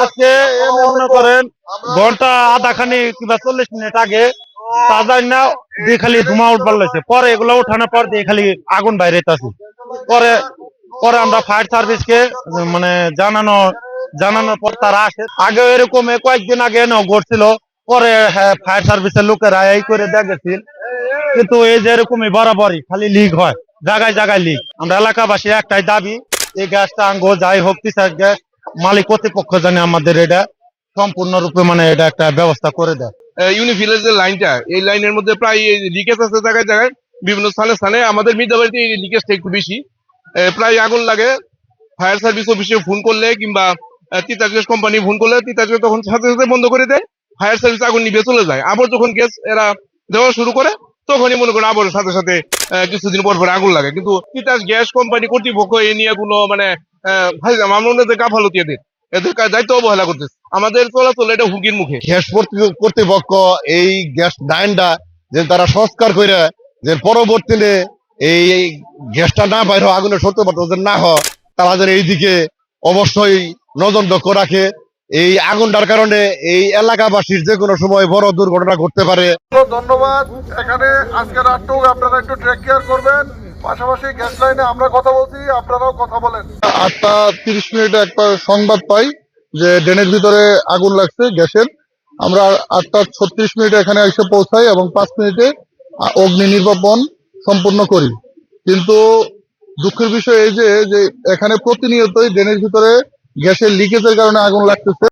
আজকে এনে মনে করেন ঘন্টা আধা খানি কিংবা 40 মিনিট আগে তাজা না দিয়ে খালি ধোঁয়া উঠবার লাগছে, পরে এগুলো উঠানোর পর দিয়ে খালি আগুন বাইরে আছে। পরে পরে আমরা ফায়ার সার্ভিসকে মানে জানানোর পর তারা আসে। আগে এরকম কয়েকদিন আগে এনেও ঘটছিল, পরে হ্যাঁ ফায়ার সার্ভিসের লোকেরা এই করে দেখেছিল। কিন্তু এই যে এরকমই বরাবরই খালি লিক হয়, জায়গায় জায়গায় লিক। আমরা এলাকাবাসী একটাই দাবি, এই গ্যাসটা আঙ্গো যাই হোক তিসার গ্যাস মালিক কর্তৃপক্ষ জানে আমাদের এটা সম্পূর্ণরূপে মানে এটা একটা ব্যবস্থা করে দেয়। ইউনিফিলের যে লাইনটা, এই লাইনের মধ্যে প্রায় লিকেজ আছে জায়গায় জায়গায়, বিভিন্ন স্থানে স্থানে। আমাদের মির্জাবাড়িতে এই লিকেজটা একটু বেশি, প্রায় আগুন লাগে। ফায়ার সার্ভিস অফিসে ফোন করলে কিংবা তিতাস গ্যাস কোম্পানি ফোন করলে তিতাস গ্যাস তখন সাথে সাথে বন্ধ করে দেয়, ফায়ার সার্ভিস আগুন নিভে চলে যায়। আবার যখন গ্যাস এরা দেওয়া শুরু করে তখনই মনে করেন আবার সাথে সাথে কিছুদিন পর পর আগুন লাগে। কিন্তু তিতাস গ্যাস কোম্পানি কর্তৃপক্ষ এ নিয়ে কোনো মানে মামলাতে গাফালতি এদের দায়িত্ব অবহেলা করতেছে। আমাদের চলাচল এটা হুমকির মুখে। গ্যাস কর্তৃপক্ষ এই গ্যাস লাইনটা যে তারা সংস্কার করে যে পরবর্তীতে এই গ্যাসটা না বাইর হয়, আগুনের সত্যপাত না হয়, তারা যেন এইদিকে অবশ্যই নজর লক্ষ্য রাখে। এই আগুনটার কারণে এই এলাকাবাসীর যে কোনো সময় বড় দুর্ঘটনা ঘটতে পারে। ধন্যবাদ। এখানে আজকে রাতটুকু আপনারা একটু টেক কেয়ার করবেন, পাশাপাশি গ্যাস লাইনে আমরা কথা বলছি, আপনারাও কথা বলেন। 8টা 30 মিনিটে একটা সংবাদ পাই যে ড্রেনের ভিতরে আগুন লাগছে গ্যাসের। আমরা 8টা 36 মিনিটে এখানে এসে পৌঁছাই এবং 5 মিনিটে অগ্নি নির্বাপন সম্পূর্ণ করি। কিন্তু দুঃখের বিষয় এই যে এখানে প্রতিনিয়তই ড্রেনের ভিতরে গ্যাসের লিকেজের কারণে আগুন লাগতেছে।